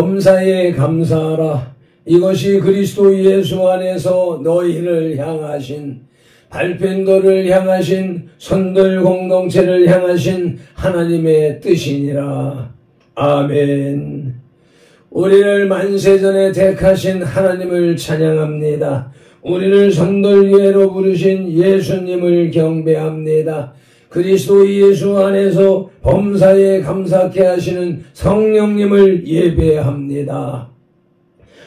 범사에 감사하라. 이것이 그리스도 예수 안에서 너희를 향하신, 발편도를 향하신, 선들 공동체를 향하신 하나님의 뜻이니라. 아멘. 우리를 만세전에 택하신 하나님을 찬양합니다. 우리를 선돌교회로 부르신 예수님을 경배합니다. 그리스도 예수 안에서 범사에 감사케 하시는 성령님을 예배합니다.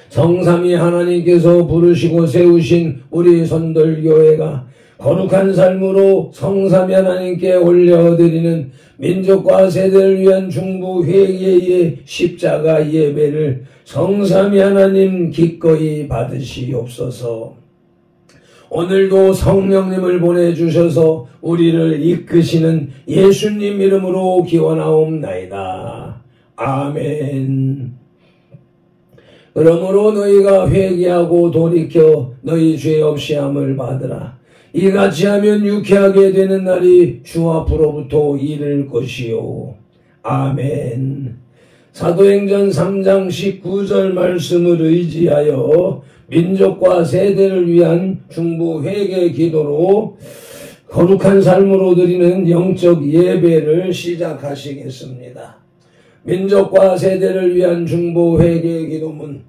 성삼위 하나님께서 부르시고 세우신 우리 선돌교회가 거룩한 삶으로 성삼위 하나님께 올려드리는 민족과 세대를 위한 중보 회개의 십자가 예배를 성삼위 하나님 기꺼이 받으시옵소서. 오늘도 성령님을 보내주셔서 우리를 이끄시는 예수님 이름으로 기원하옵나이다. 아멘. 그러므로 너희가 회개하고 돌이켜 너희 죄 없이 함을 받으라. 이같이 하면 유쾌하게 되는 날이 주 앞으로부터 이를 것이요. 아멘. 사도행전 3장 19절 말씀을 의지하여 민족과 세대를 위한 중보 회개 기도로 거룩한 삶으로 드리는 영적 예배를 시작하시겠습니다. 민족과 세대를 위한 중보 회개 기도문.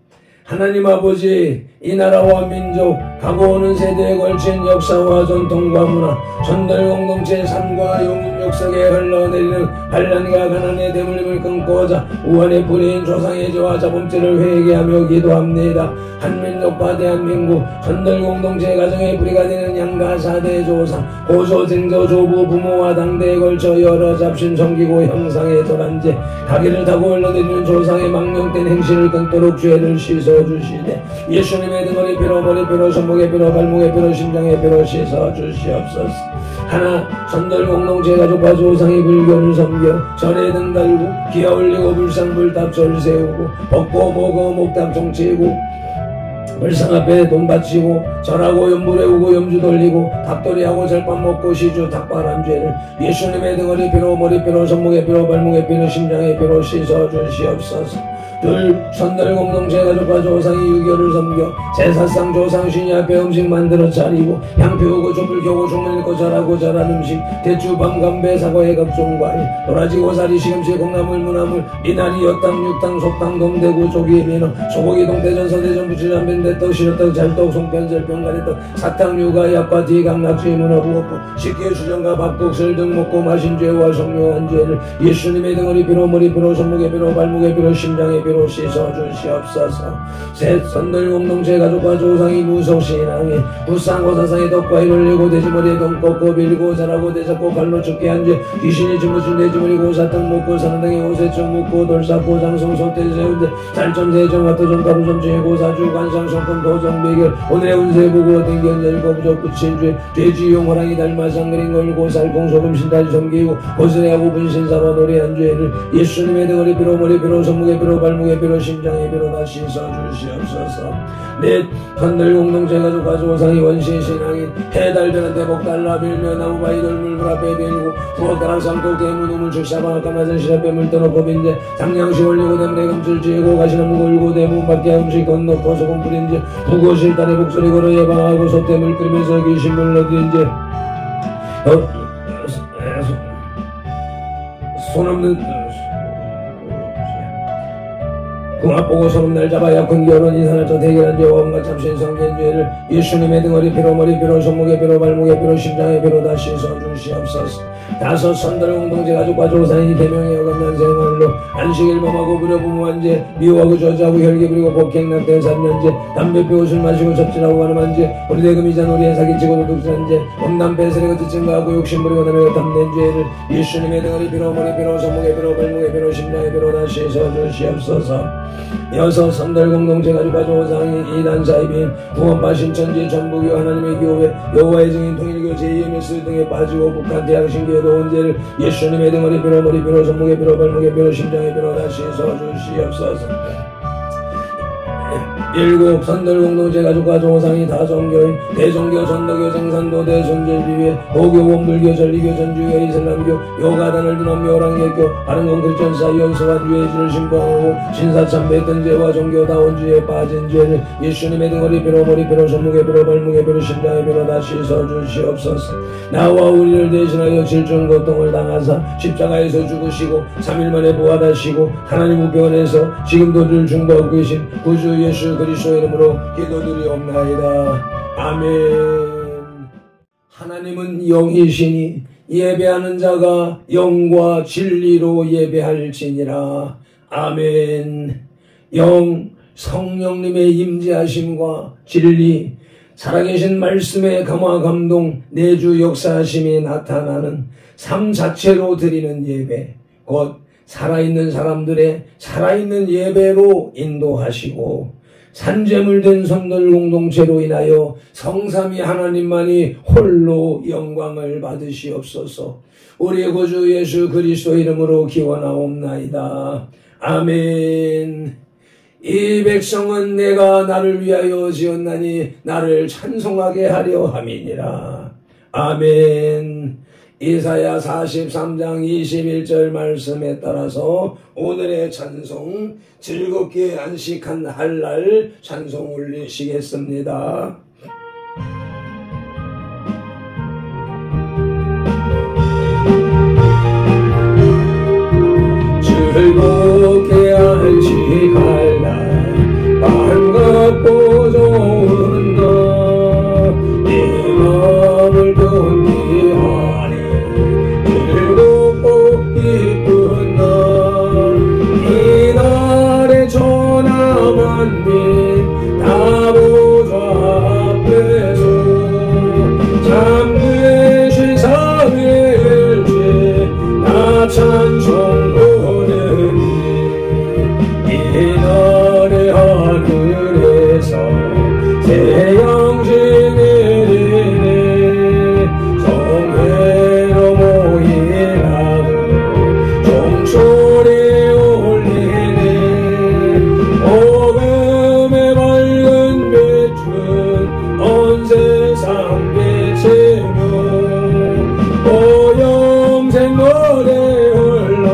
하나님 아버지, 이 나라와 민족, 가고 오는 세대에 걸친 역사와 전통과 문화, 전달 공동체의 삶과 영웅 역사에 흘러내리는 반란과 가난의 대물림을 끊고자 우한의 뿌리인 조상의 죄와 자범죄를 회개하며 기도합니다. 한민족과 대한민국, 전달 공동체 가정의 뿌리가 되는 양가 사대 조상, 고조, 증조, 조부, 부모와 당대에 걸쳐 여러 잡신 섬기고 형상의 절한 죄, 가기를 타고 흘러내리는 조상의 망령된 행실을 끊도록 죄를 씻어주시되 예수님의 등허리 피로, 머리 피로, 손목의 피로, 발목의 피로, 심장의 피로 씻어주시옵소서. 하나, 선들 공동체 가족과 조상이 불교를 섬겨 절에 등 달고 기아 올리고 불상불답 절 세우고 벚고 보고 목답 종치고 불상 앞에 돈 바치고 절하고 염불 외우고 염주 돌리고 닭도리하고 절밥 먹고 시주 닭발한 죄를 예수님의 등허리 피로, 머리 피로, 손목의 피로, 발목의 피로, 심장의 피로 씻어주시옵소서. 둘, 선들 공동체 가족과 조상이 유교를 섬겨 제사상 조상 신이 앞에 음식 만들어 차리고 향 피우고 촛불 켜고 종문 읽고 절하고 절한 음식 대추, 밤, 감배, 사과의 각종 과일 도라지, 고사리, 시금치, 콩나물, 무나물, 미나리, 엿당, 육당, 속당, 동대구, 조기, 민어, 소고기, 동태전, 서대전, 부추전, 빈대떡, 시럽떡, 잘떡, 송편절, 병가래떡, 사탕, 유가, 약과, 디강, 낙지, 문어, 부어포, 식혜, 수정과 밥국, 술 등 먹고 마신 죄와 성묘한 죄를 예수님의 등허리 피로, 머리 피로, 손목의 피로, 발목의 피로, 심장의 피로 씻어주시옵소서. 셋, 선들 공동체 가족과 조상이 무속신앙에 불상고 사상에 덕과이 올리고 돼지머리에 돈 꺾고 빌고 자라고 대잡고 발로 죽게 한 죄 귀신이 짊어진 돼지머리 고사탕 먹고 사는 등에 오세청 묻고 돌쌓고 장성 소태 세운데 살점 세점 화토점 가루점 죄고 사주 관상 성금 도정 매결 오늘의 운세 보고 댕견절 거부적 부친죄 죄지용 호랑이 닮아상 그린 걸고 살공 소금 신다지 섬기고 고스레하고 분신사로 노래한 죄를 예수님의 등허리 피로, 머리 피로, 손목의 피로, 발목의 피로, 심장의 피로 다 씻어주시옵소서. 넷, 선들 공동체 가족과 조상이 원신 신앙인 해달변한 대복 달라 빌며 나무바위 돌물 앞에 빌고 부엌다랑 삼독 대문 우물 축사방 까마전 시랍에 물 떠놓고 빈대 장량시 올리고 대문에 금줄 쥐고 가시나무 걸고 대문 밖에 음식 건너고 소금 뿌린 지 부고 실단에 목소리 걸어 예방하고 솥대물 끓이면서 귀신물 넣어드린 지 손 없는 궁합 보고 소름날 잡아 약혼 결혼 이산을 저 대결한 죄와 온갖 잡신 성견 죄를 예수님의 등허리 피로, 머리 피로, 손목의 피로, 발목의 피로, 심장의 피로 다 씻어주시옵소서. 다섯, 선들 공동체 가족과 조상이 계명에 어긋난 생활로 안식일 범하고 부려 부모한 죄 미워하고 저주하고 혈기 부리고 폭행 낙태 살면죄 담배 피우고 술 마시고 접진하고 가늠한 죄 우리대금이자 놀이에 사기치고 도둑질한 죄 음담 배설에 거짓 증가하고 욕심 부리고 남에게 탐낸 죄를 예수님의 등허리 피로, 머리 피로, 손목의 피로, 발목의 피로, 심장의 피로 다 씻어주시옵소서. 여섯, 선들 공동체 가족과 조상이 이단 사입인 구원파 신천지 전부교 하나님의 교회 여호와의 증인 통일교 제2MS 등에 빠지고 북한 대학 신교에도 온 죄를 예수님의 등허리 피로, 머리 피로, 손목의 피로, 발목의 피로, 심장의 피로 다 씻어주시옵소서. 일곱 선들 공동체 가족과 조상이 다 종교인 대종교 전도교 생산도 대선절비회 고교 원불교 전리교 전주교 이슬람교 요가단을 두는 묘랑예교 바른건 크리스천사 연소한 유해주를 신봉하고 신사참배 등죄와 종교다원주의에 빠진 죄를 예수님의 등허리뼈로 머리뼈로 손목에뼈로 발목에뼈로 심장에뼈로 다 씻어주시옵소서. 나와 우리를 대신하여 질중 고통을 당하사 십자가에서 죽으시고 3일 만에 부활하시고 하나님 우편에서 지금도 늘 중보하고 계신 구주 예수 그리스도 이름으로 기도드리옵나이다. 아멘. 하나님은 영이시니 예배하는 자가 영과 진리로 예배할지니라. 아멘. 영 성령님의 임재하심과 진리 살아계신 말씀의 감화 감동 내주 역사하심이 나타나는 삶 자체로 드리는 예배 곧 살아있는 사람들의 살아있는 예배로 인도하시고 산재물된 성들 공동체로 인하여 성삼위 하나님만이 홀로 영광을 받으시옵소서. 우리의 구주 예수 그리스도 이름으로 기원하옵나이다. 아멘. 이 백성은 내가 나를 위하여 지었나니 나를 찬송하게 하려 함이니라. 아멘. 이사야 43장 21절 말씀에 따라서 오늘의 찬송 즐겁게 안식한 할날 찬송 올리시겠습니다. 즐겁게 안식할 날 반갑고 좋은 날내 마음을 경기하리 즐겁고 기쁜 날 이 날에 천하 만민 다 보좌 앞에서 참되신 사회일지 나 찬송 이날의 하늘에서 새 양식 내리네 성회로 모이라고 종소리 울리네 복음의 밝은 빛은 온 세상 빛이며 오영생 노래 흘러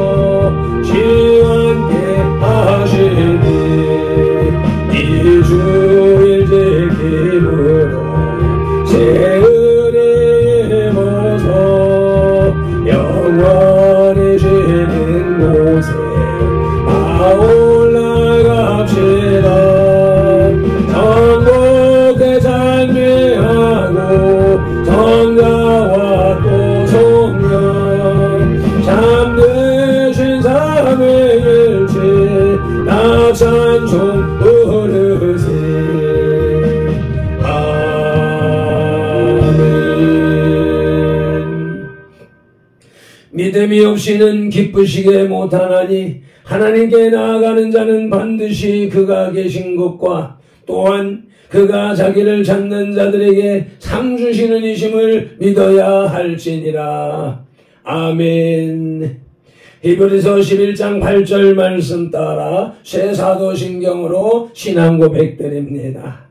시원케 하시니 이 주일 지킴으로 새 은혜의 모서 영원히 쉬는 곳에 올라갑시다. 천국에 찬미하고 성자와 또 성령 참되신 삼위일체 나 찬송 부르세. 아멘. 믿음이 없이는 기쁘시게 못하나니 하나님께 나아가는 자는 반드시 그가 계신 것과 또한 그가 자기를 찾는 자들에게 상 주시는 이심을 믿어야 할지니라. 아멘. 히브리서 11장 8절 말씀 따라 새 사도신경으로 신앙 고백드립니다.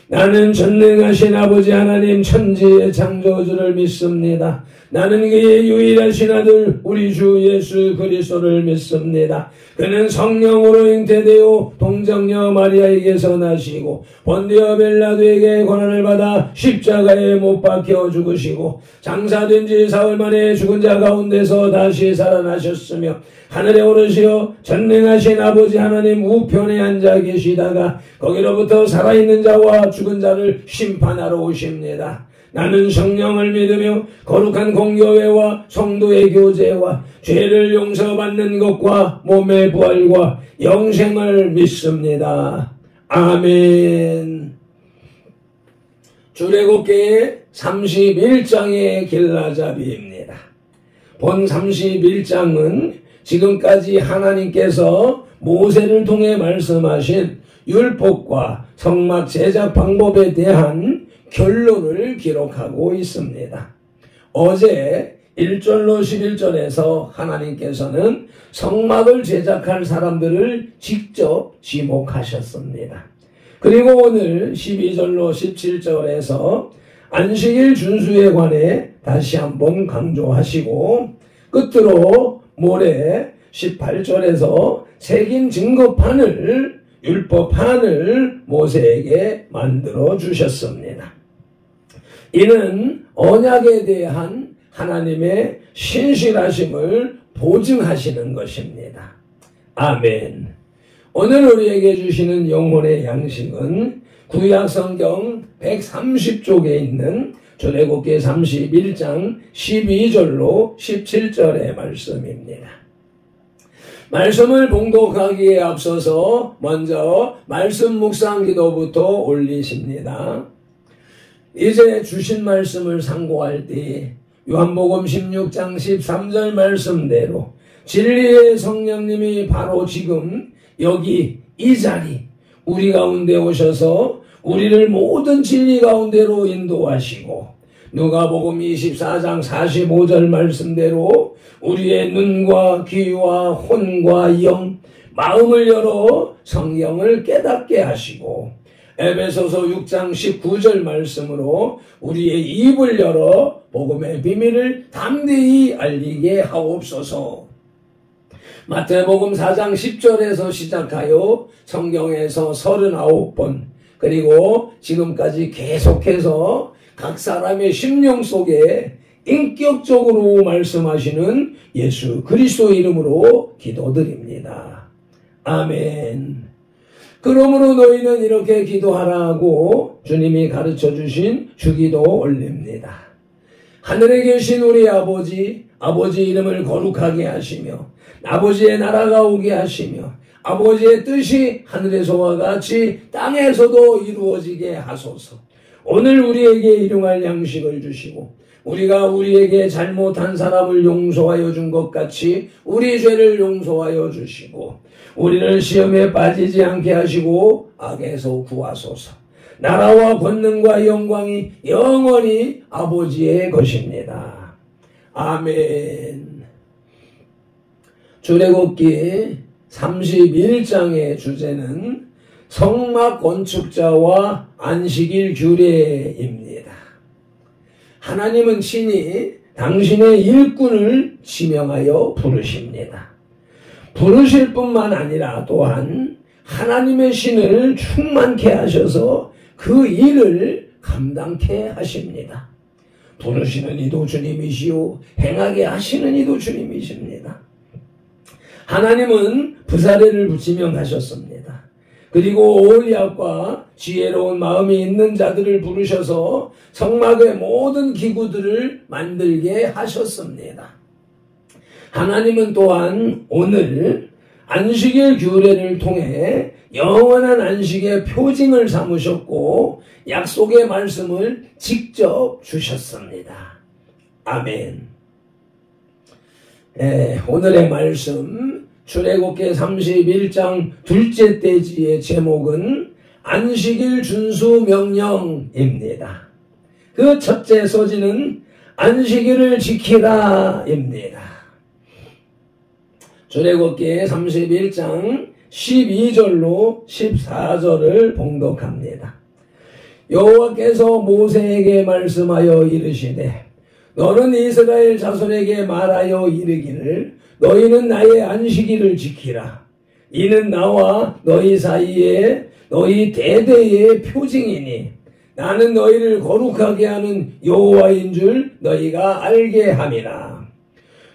나는 전능하신 아버지 하나님 천지의 창조주를 믿습니다. 나는 그의 유일하신 아들 우리 주 예수 그리스도를 믿습니다. 그는 성령으로 잉태되어 동정녀 마리아에게서 나시고 본디오 빌라도에게 고난을 받아 십자가에 못 박혀 죽으시고 장사된 지 사흘 만에 죽은 자 가운데서 다시 살아나셨으며 하늘에 오르시어 전능하신 아버지 하나님 우편에 앉아 계시다가 거기로부터 살아있는 자와 죽은 자를 심판하러 오십니다. 나는 성령을 믿으며 거룩한 공교회와 성도의 교제와 죄를 용서받는 것과 몸의 부활과 영생을 믿습니다. 아멘. 출애굽기의 31장의 길라잡이입니다. 본 31장은 지금까지 하나님께서 모세를 통해 말씀하신 율법과 성막 제작 방법에 대한 결론을 기록하고 있습니다. 어제 1절로 11절에서 하나님께서는 성막을 제작할 사람들을 직접 지목하셨습니다. 그리고 오늘 12절로 17절에서 안식일 준수에 관해 다시 한번 강조하시고 끝으로 모레 18절에서 새긴 증거판을 율법판을 모세에게 만들어 주셨습니다. 이는 언약에 대한 하나님의 신실하심을 보증하시는 것입니다. 아멘. 오늘 우리에게 주시는 영혼의 양식은 구약성경 130쪽에 있는 출애굽기 31장 12절로 17절의 말씀입니다. 말씀을 봉독하기에 앞서서 먼저 말씀 묵상 기도부터 올리십니다. 이제 주신 말씀을 상고할 때 요한복음 16장 13절 말씀대로 진리의 성령님이 바로 지금 여기 이 자리 우리 가운데 오셔서 우리를 모든 진리 가운데로 인도하시고 누가복음 24장 45절 말씀대로 우리의 눈과 귀와 혼과 영, 마음을 열어 성경을 깨닫게 하시고 에베소서 6장 19절 말씀으로 우리의 입을 열어 복음의 비밀을 담대히 알리게 하옵소서. 마태복음 4장 10절에서 시작하여 성경에서 39번 그리고 지금까지 계속해서 각 사람의 심령 속에 인격적으로 말씀하시는 예수 그리스도 이름으로 기도드립니다. 아멘. 그러므로 너희는 이렇게 기도하라고 주님이 가르쳐 주신 주기도 올립니다. 하늘에 계신 우리 아버지 이름을 거룩하게 하시며 아버지의 나라가 오게 하시며 아버지의 뜻이 하늘에서와 같이 땅에서도 이루어지게 하소서. 오늘 우리에게 일용할 양식을 주시고 우리가 우리에게 잘못한 사람을 용서하여 준 것 같이 우리 죄를 용서하여 주시고 우리를 시험에 빠지지 않게 하시고 악에서 구하소서. 나라와 권능과 영광이 영원히 아버지의 것입니다. 아멘. 출애굽기 31장의 주제는 성막 건축자와 안식일 규례입니다. 하나님은 친히 당신의 일꾼을 지명하여 부르십니다. 부르실 뿐만 아니라 또한 하나님의 신을 충만케 하셔서 그 일을 감당케 하십니다. 부르시는 이도 주님이시오 행하게 하시는 이도 주님이십니다. 하나님은 부사례를 지명하셨습니다. 그리고 오홀리압과 지혜로운 마음이 있는 자들을 부르셔서 성막의 모든 기구들을 만들게 하셨습니다. 하나님은 또한 오늘 안식일 규례를 통해 영원한 안식의 표징을 삼으셨고 약속의 말씀을 직접 주셨습니다. 아멘. 오늘의 말씀 출애굽기 31장 둘째 대지의 제목은 안식일 준수 명령입니다. 그 첫째 소지는 안식일을 지키라입니다. 출애굽기 31장 12절로 14절을 봉독합니다. 여호와께서 모세에게 말씀하여 이르시되 너는 이스라엘 자손에게 말하여 이르기를 너희는 나의 안식일을 지키라. 이는 나와 너희 사이에 너희 대대의 표징이니 나는 너희를 거룩하게 하는 여호와인 줄 너희가 알게 함이라.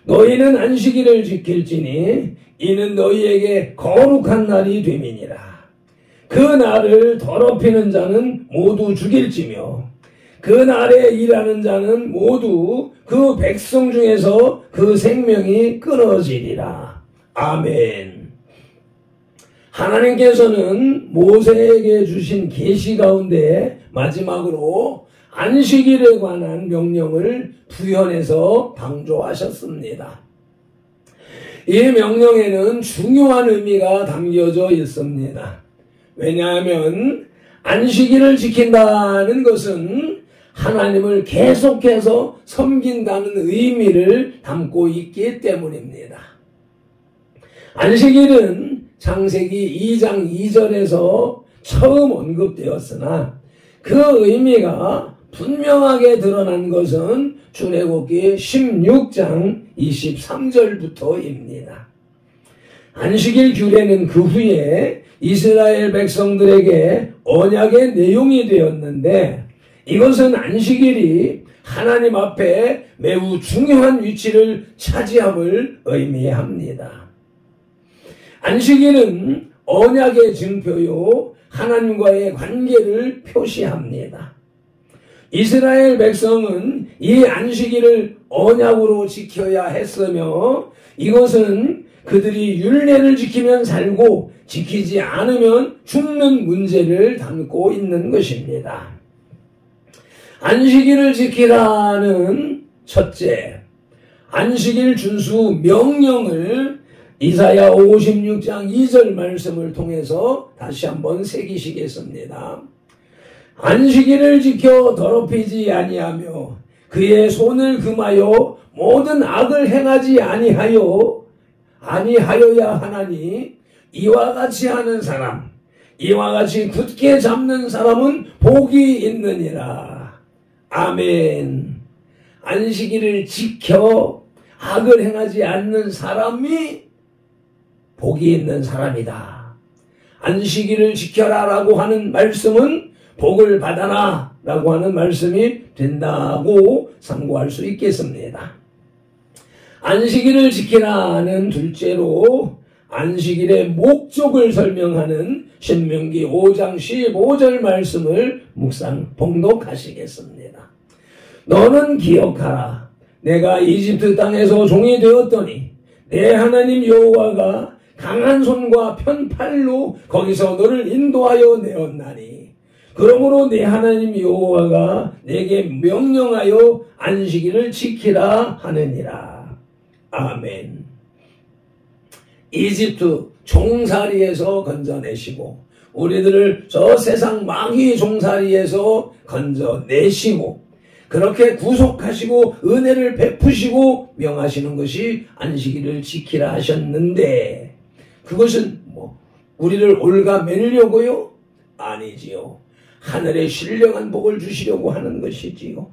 너희는 안식일을 지킬지니 이는 너희에게 거룩한 날이 됨이니라. 그 날을 더럽히는 자는 모두 죽일지며 그 날에 일하는 자는 모두 그 백성 중에서 그 생명이 끊어지리라. 아멘. 하나님께서는 모세에게 주신 계시 가운데 마지막으로 안식일에 관한 명령을 부연해서 강조하셨습니다. 이 명령에는 중요한 의미가 담겨져 있습니다. 왜냐하면 안식일을 지킨다는 것은 하나님을 계속해서 섬긴다는 의미를 담고 있기 때문입니다. 안식일은 창세기 2장 2절에서 처음 언급되었으나 그 의미가 분명하게 드러난 것은 출애굽기 16장 23절부터입니다. 안식일 규례는 그 후에 이스라엘 백성들에게 언약의 내용이 되었는데 이것은 안식일이 하나님 앞에 매우 중요한 위치를 차지함을 의미합니다. 안식일은 언약의 증표요 하나님과의 관계를 표시합니다. 이스라엘 백성은 이 안식일을 언약으로 지켜야 했으며 이것은 그들이 율례를 지키면 살고 지키지 않으면 죽는 문제를 담고 있는 것입니다. 안식일을 지키라는 첫째, 안식일 준수 명령을 이사야 56장 2절 말씀을 통해서 다시 한번 새기시겠습니다. 안식일을 지켜 더럽히지 아니하며 그의 손을 금하여 모든 악을 행하지 아니하여야 하나니 이와 같이 하는 사람, 이와 같이 굳게 잡는 사람은 복이 있느니라. 아멘. 안식일을 지켜 악을 행하지 않는 사람이 복이 있는 사람이다. 안식일을 지켜라라고 하는 말씀은 복을 받아라 라고 하는 말씀이 된다고 상고할 수 있겠습니다. 안식일을 지키라는 둘째로 안식일의 목적을 설명하는 신명기 5장 15절 말씀을 봉독하시겠습니다. 너는 기억하라. 내가 이집트 땅에서 종이 되었더니 내 하나님 여호와가 강한 손과 편팔로 거기서 너를 인도하여 내었나니 그러므로 내 하나님 여호와가 내게 명령하여 안식일을 지키라 하느니라. 아멘. 이집트 종살이에서 건져내시고 우리들을 저 세상 마귀 종살이에서 건져내시고 그렇게 구속하시고 은혜를 베푸시고 명하시는 것이 안식일을 지키라 하셨는데 그것은 우리를 올가매려고요? 아니지요. 하늘의 신령한 복을 주시려고 하는 것이지요.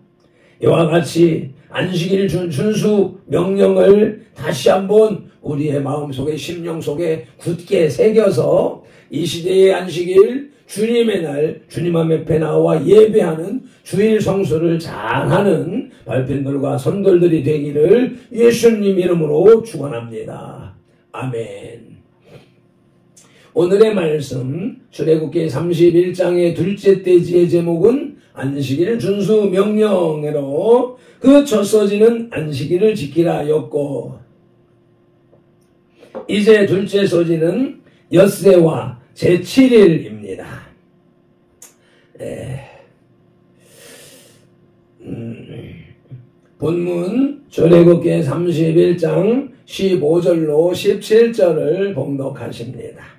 이와 같이 안식일 준수 명령을 다시 한번 우리의 마음속에 심령 속에 굳게 새겨서 이 시대의 안식일 주님의 날 주님 앞에 나와 예배하는 주일 성수를 잘하는 발편들과 선돌들이 되기를 예수님 이름으로 축원합니다. 아멘. 오늘의 말씀 출애굽기 31장의 둘째 대지의 제목은 안식일 준수 명령으로 그 첫 서지는 안식일을 지키라 였고 이제 둘째 서지는 엿새와 제7일입니다. 본문 출애굽기 31장 15절로 17절을 봉독하십니다.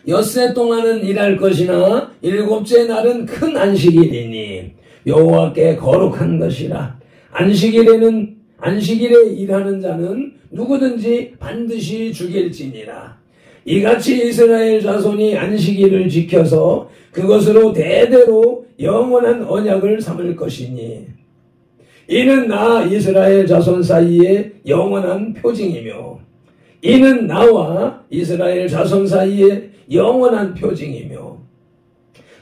엿새 동안은 일할 것이나 일곱째 날은 큰 안식일이니 여호와께 거룩한 것이라. 안식일에 일하는 자는 누구든지 반드시 죽일지니라. 이같이 이스라엘 자손이 안식일을 지켜서 그것으로 대대로 영원한 언약을 삼을 것이니 이는 나 이스라엘 자손 사이에 영원한 표징이며 이는 나와 이스라엘 자손 사이에 영원한 표징이며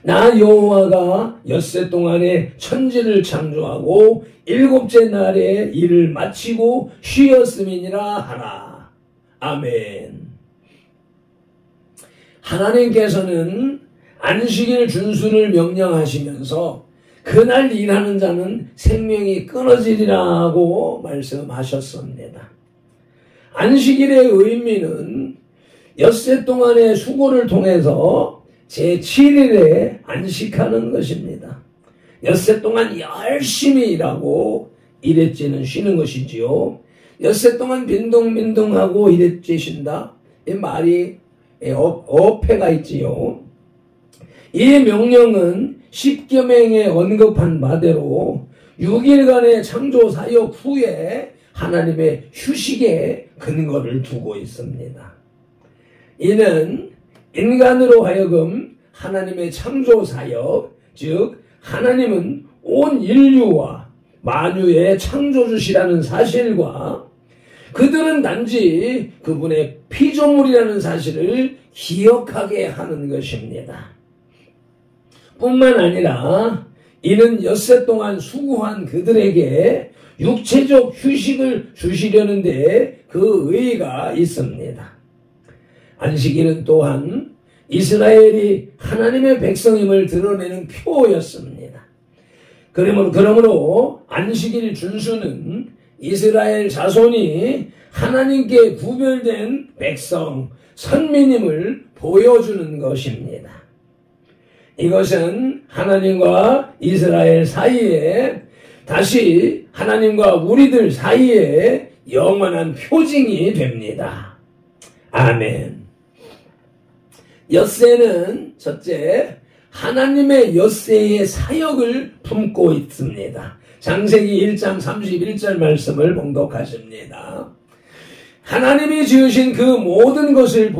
나 여호와가 엿새 동안에 천지를 창조하고 일곱째 날에 일을 마치고 쉬었음이니라 하라. 아멘. 하나님께서는 안식일 준수를 명령하시면서 그날 일하는 자는 생명이 끊어지리라고 말씀하셨습니다. 안식일의 의미는 엿새 동안의 수고를 통해서 제7일에 안식하는 것입니다. 엿새 동안 열심히 일하고 일했지는 쉬는 것이지요. 엿새 동안 빈둥빈둥하고 일했지 쉰다. 이 말이 어폐가 있지요. 이 명령은 십계명에 언급한 바대로 6일간의 창조 사역 후에 하나님의 휴식에 근거를 두고 있습니다. 이는 인간으로 하여금 하나님의 창조사역, 즉 하나님은 온 인류와 만유의 창조주시라는 사실과 그들은 단지 그분의 피조물이라는 사실을 기억하게 하는 것입니다. 뿐만 아니라 이는 엿새 동안 수고한 그들에게 육체적 휴식을 주시려는데 그 의의가 있습니다. 안식일은 또한 이스라엘이 하나님의 백성임을 드러내는 표였습니다. 그러므로 안식일 준수는 이스라엘 자손이 하나님께 구별된 백성, 선민임을 보여주는 것입니다. 이것은 하나님과 이스라엘 사이에 다시 하나님과 우리들 사이에 영원한 표징이 됩니다. 아멘. 엿새는 첫째, 하나님의 엿새의 사역을 품고 있습니다. 창세기 1장 31절 말씀을 봉독하십니다. 하나님이 지으신 그 모든 것을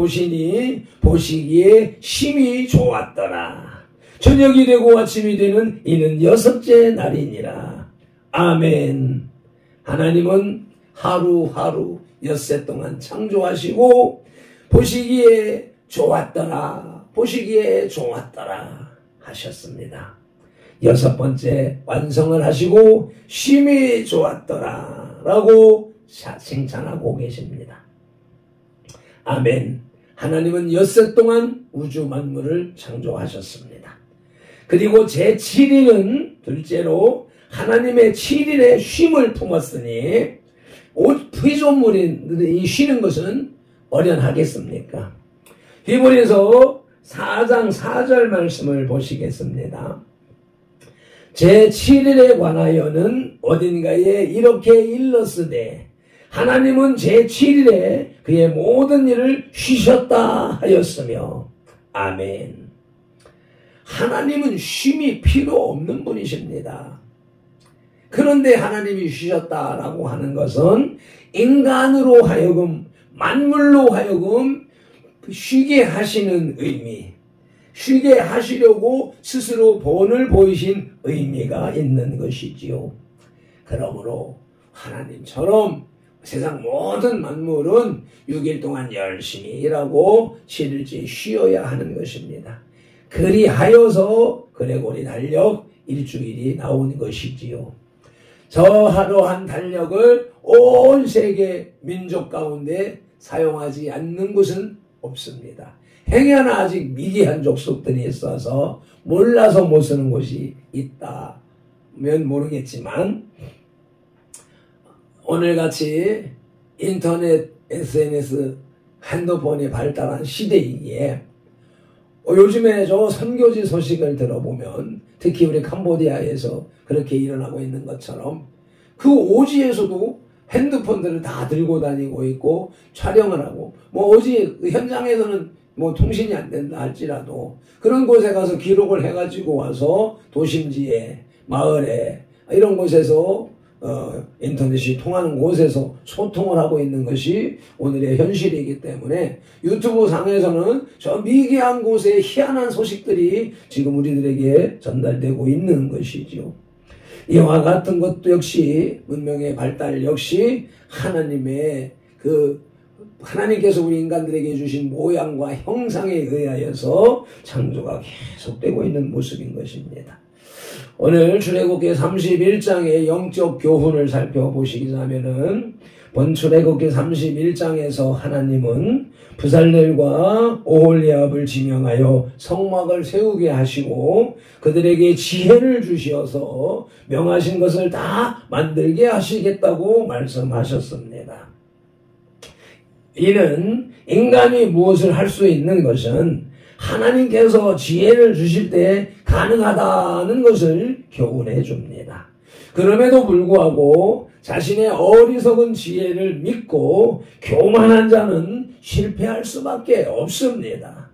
보시기에 심히 좋았더라. 저녁이 되고 아침이 되는 이는 여섯째 날이니라. 아멘. 하나님은 하루하루 엿새 동안 창조하시고 보시기에 좋았더라. 보시기에 좋았더라 하셨습니다. 여섯 번째 완성을 하시고 심히 좋았더라 라고 칭찬하고 계십니다. 아멘. 하나님은 엿새 동안 우주 만물을 창조하셨습니다. 그리고 제7일은 둘째로 하나님의 7일의 쉼을 품었으니 피조물이 쉬는 것은 어련하겠습니까? 히브리서 4장 4절 말씀을 보시겠습니다. 제7일에 관하여는 어딘가에 이렇게 일렀으되 하나님은 제7일에 그의 모든 일을 쉬셨다 하였으며 아멘. 하나님은 쉼이 필요 없는 분이십니다. 그런데 하나님이 쉬셨다라고 하는 것은 인간으로 하여금 만물로 하여금 쉬게 하시는 의미, 쉬게 하시려고 스스로 본을 보이신 의미가 있는 것이지요. 그러므로 하나님처럼 세상 모든 만물은 6일 동안 열심히 일하고 7일째 쉬어야 하는 것입니다. 그리하여서 그레고리 달력 일주일이 나온 것이지요. 저 하루한 달력을 온 세계 민족 가운데 사용하지 않는 곳은 없습니다. 행여나 아직 미개한 족속들이 있어서 몰라서 못 쓰는 곳이 있다면 모르겠지만 오늘같이 인터넷, SNS, 핸드폰이 발달한 시대이기에 요즘에 저 선교지 소식을 들어보면 특히 우리 캄보디아에서 그렇게 일어나고 있는 것처럼 그 오지에서도 핸드폰들을 다 들고 다니고 있고 촬영을 하고 오지 현장에서는 통신이 안 된다 할지라도 그런 곳에 가서 기록을 해가지고 와서 도심지에 마을에 이런 곳에서 인터넷이 통하는 곳에서 소통을 하고 있는 것이 오늘의 현실이기 때문에 유튜브 상에서는 저 미개한 곳에 희한한 소식들이 지금 우리들에게 전달되고 있는 것이지요. 이와 같은 것도 역시 문명의 발달 역시 하나님의 하나님께서 우리 인간들에게 주신 모양과 형상에 의하여서 창조가 계속되고 있는 모습인 것입니다. 오늘 출애굽기 31장의 영적 교훈을 살펴보시자면은 본 출애굽기 31장에서 하나님은 부살렐과 오홀리압을 지명하여 성막을 세우게 하시고 그들에게 지혜를 주시어서 명하신 것을 다 만들게 하시겠다고 말씀하셨습니다. 이는 인간이 무엇을 할 수 있는 것은 하나님께서 지혜를 주실 때 가능하다는 것을 교훈해 줍니다. 그럼에도 불구하고 자신의 어리석은 지혜를 믿고 교만한 자는 실패할 수밖에 없습니다.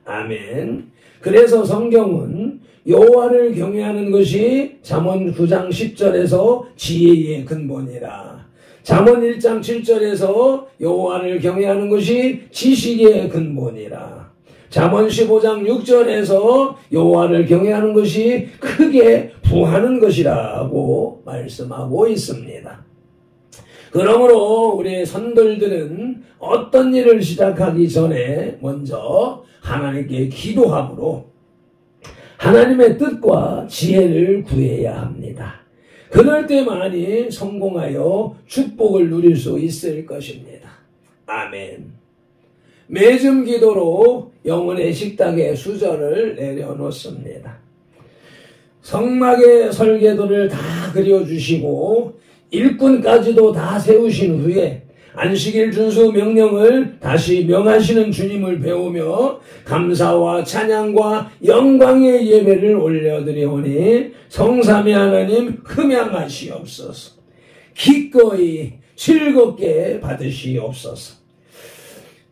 아멘. 그래서 성경은 여호와를 경외하는 것이 잠언 9장 10절에서 지혜의 근본이라. 잠언 1장 7절에서 여호와를 경외하는 것이 지식의 근본이라. 잠언 15장 6절에서 여호와를 경외하는 것이 크게 부하는 것이라고 말씀하고 있습니다. 그러므로 우리 선들들은 어떤 일을 시작하기 전에 먼저 하나님께 기도함으로 하나님의 뜻과 지혜를 구해야 합니다. 그럴 때만이 성공하여 축복을 누릴 수 있을 것입니다. 아멘. 매점 기도로 영혼의 식탁에 수저를 내려놓습니다. 성막의 설계도를 다 그려주시고 일꾼까지도 다 세우신 후에 안식일 준수 명령을 다시 명하시는 주님을 배우며 감사와 찬양과 영광의 예배를 올려드리오니 성삼위 하나님 흠양하시옵소서. 기꺼이 즐겁게 받으시옵소서.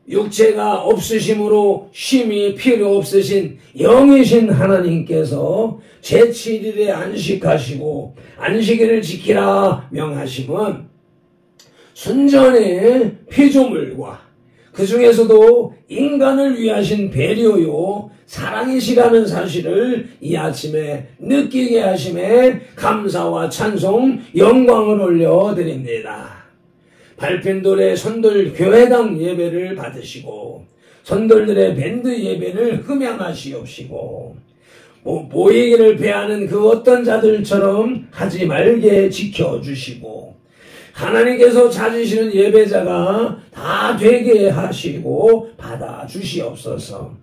육체가 없으심으로 쉼이 필요 없으신 영이신 하나님께서 제7일에 안식하시고 안식일을 지키라 명하심은 순전의 피조물과 그 중에서도 인간을 위하신 배려요 사랑이시라는 사실을 이 아침에 느끼게 하심에 감사와 찬송 영광을 올려드립니다. 발핀돌의 선돌 교회당 예배를 받으시고 선돌들의 밴드 예배를 흠양하시옵시고 모이기를 배하는 그 어떤 자들처럼 하지 말게 지켜주시고 하나님께서 찾으시는 예배자가 다 되게 하시고 받아주시옵소서.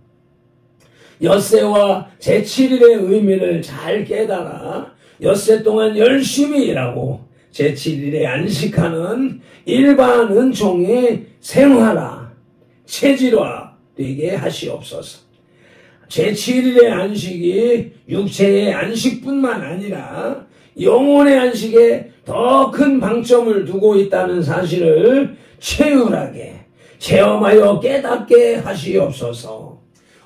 엿새와 제7일의 의미를 잘 깨달아 엿새 동안 열심히 일하고 제7일에 안식하는 일반 은총의 생활화, 체질화 되게 하시옵소서. 제7일의 안식이 육체의 안식뿐만 아니라 영혼의 안식에 더 큰 방점을 두고 있다는 사실을 체휼하게 체험하여 깨닫게 하시옵소서.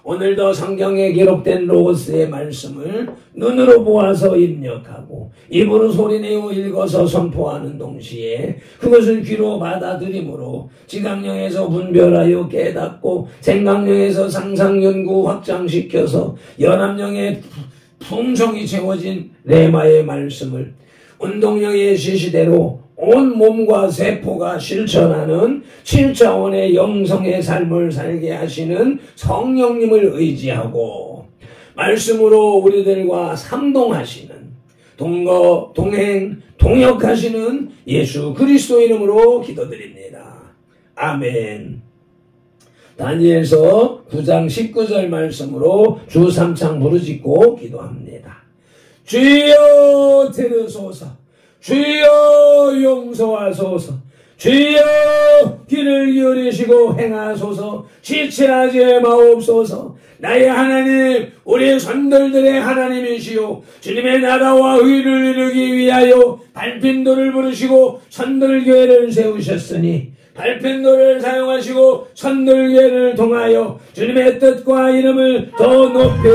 오늘도 성경에 기록된 로고스의 말씀을 눈으로 보아서 입력하고 입으로 소리내어 읽어서 선포하는 동시에 그것을 귀로 받아들임으로 지각령에서 분별하여 깨닫고 생각령에서 상상 연구 확장시켜서 연합령의 풍성이 채워진 레마의 말씀을 운동령의 지시대로 온 몸과 세포가 실천하는 7차원의 영성의 삶을 살게 하시는 성령님을 의지하고 말씀으로 우리들과 삼동하시는 동거, 동행, 동역하시는 예수 그리스도 이름으로 기도드립니다. 아멘. 다니엘서 9장 19절 말씀으로 주 3창 부르짖고 기도합니다. 주여 들으소서, 주여 용서하소서, 주여 귀를 기울이시고 행하소서, 지체하지 마옵소서. 나의 하나님, 우리 선들들의 하나님이시오. 주님의 나라와 의를 이루기 위하여 발핀도를 부르시고 선들교회를 세우셨으니 발핀도를 사용하시고 선들교회를 통하여 주님의 뜻과 이름을 더 높이,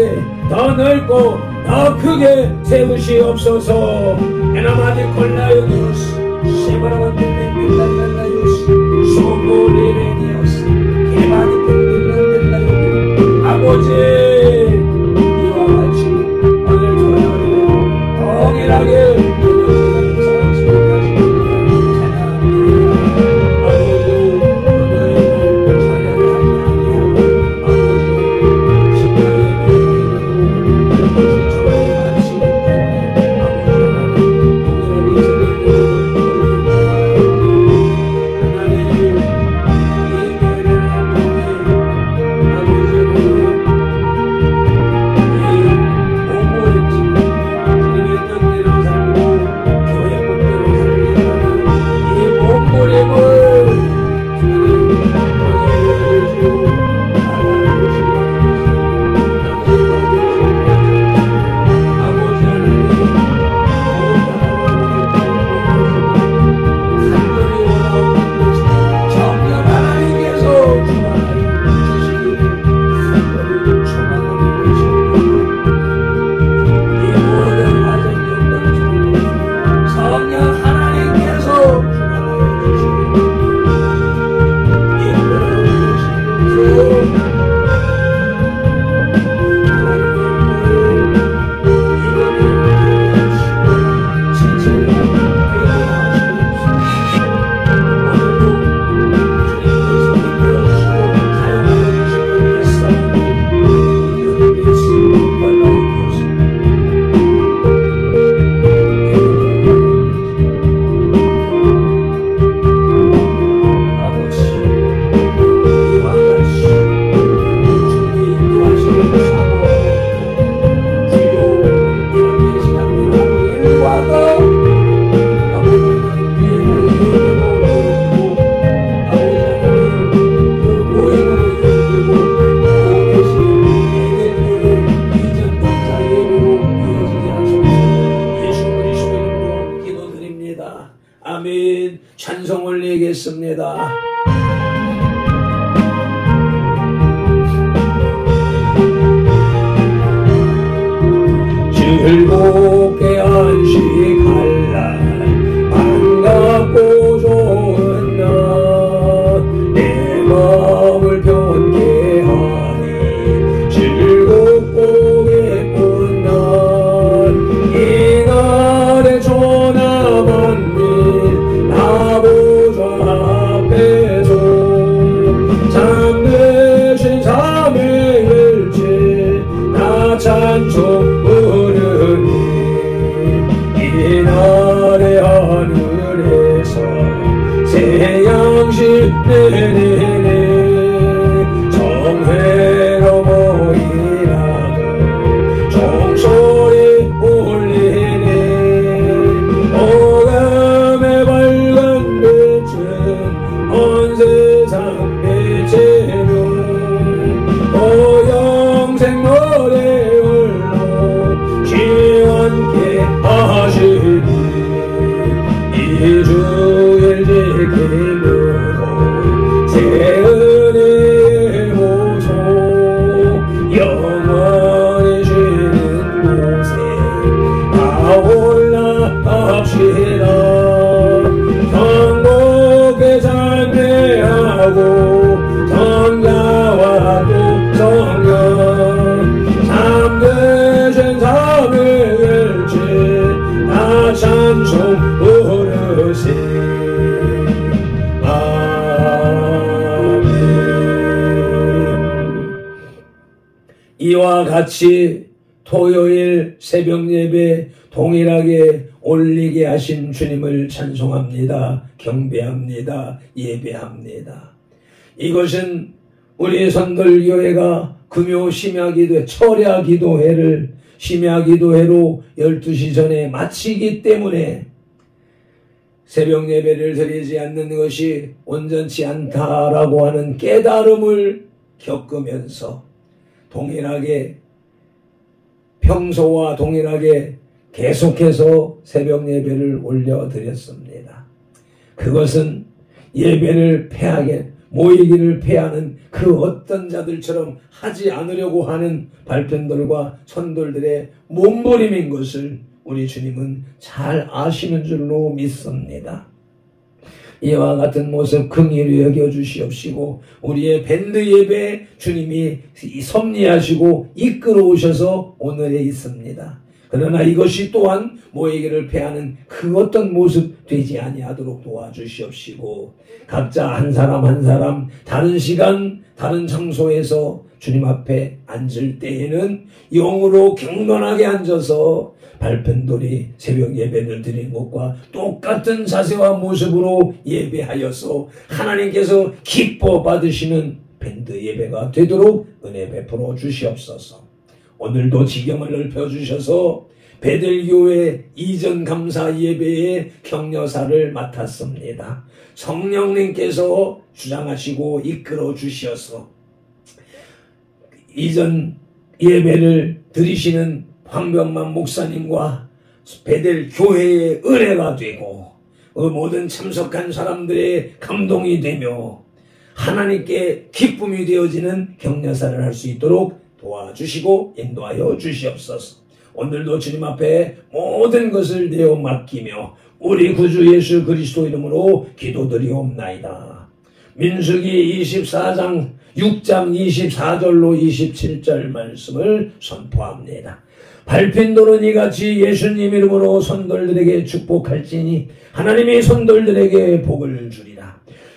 더 넓고 더 크게 세우시옵소서. 에나마디 콜라요디오스 시바라반들레밀라달라요스 소고리레디오스 게바디콘들라달라요. 아버지 이와 같이 오늘 저녁에 동일하게 아멘. 찬송 올리겠습니다. 즐겁게 안식할 날, 반갑고 좋은 날, 내 마음을 편케 하니 즐겁고 기쁜 날, 이 날에 전화 받는 아버지 앞에서 잠드신 삶의 일체 나 찬송 이날의 하늘에서 새 양식 내리네 정회로 모이라고 종소리 울리네 오감의 밝은 빛은 온 세상 빛이며 오 영생 노래 홀로 시원케 하시니 이 주일 지킴으로 새 은혜의 보소 영원히 쉬는 곳에 다 올라갑시다 성복에 찬미하고 성자와 또 성령 참되신 삶의 일체 나 찬송 부르세 아멘. 이와 같이 토요일 새벽 예배 동일하게 올리게 하신 주님을 찬송합니다. 경배합니다. 예배합니다. 이것은 우리 선돌교회가 금요 심야기도 철야기도회를 심야기도회로 12시 전에 마치기 때문에 새벽 예배를 드리지 않는 것이 온전치 않다라고 하는 깨달음을 겪으면서 동일하게 평소와 동일하게 계속해서 새벽 예배를 올려드렸습니다. 그것은 예배를 패하게 모이기를 패하는 그 어떤 자들처럼 하지 않으려고 하는 발편들과 선돌들의 몸부림인 것을 우리 주님은 잘 아시는 줄로 믿습니다. 이와 같은 모습 긍휼히 여겨주시옵시고 우리의 밴드 예배 주님이 섭리하시고 이끌어 오셔서 오늘에 있습니다. 그러나 이것이 또한 모이기를 패하는 그 어떤 모습 되지 아니하도록 도와주시옵시고 각자 한 사람 한 사람 다른 시간 다른 장소에서 주님 앞에 앉을 때에는 영으로 경건하게 앉아서 발편돌이 새벽 예배를 드린 것과 똑같은 자세와 모습으로 예배하여서 하나님께서 기뻐 받으시는 밴드 예배가 되도록 은혜 베풀어 주시옵소서. 오늘도 지경을 넓혀주셔서 베들교회 이전 감사 예배의 격려사를 맡았습니다. 성령님께서 주장하시고 이끌어 주셔서 이전 예배를 드리시는 황병만 목사님과 베들교회의 은혜가 되고 모든 참석한 사람들의 감동이 되며 하나님께 기쁨이 되어지는 격려사를 할 수 있도록 도와주시고 인도하여 주시옵소서. 오늘도 주님 앞에 모든 것을 내어 맡기며 우리 구주 예수 그리스도 이름으로 기도드리옵나이다. 민수기 24장 6장 24절로 27절 말씀을 선포합니다. 발핀도는 이같이 예수님 이름으로 선돌들에게 축복할지니 하나님이 선돌들에게 복을 주리라.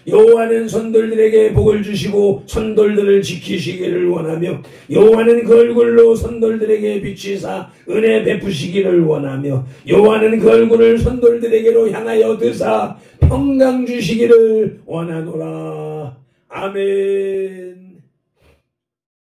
여호와는 선돌들에게 복을 주시고 선돌들을 지키시기를 원하며 여호와는 그 얼굴로 선돌들에게 비치사 은혜 베푸시기를 원하며 여호와는 그 얼굴을 선돌들에게로 향하여 드사 평강 주시기를 원하노라. 아멘.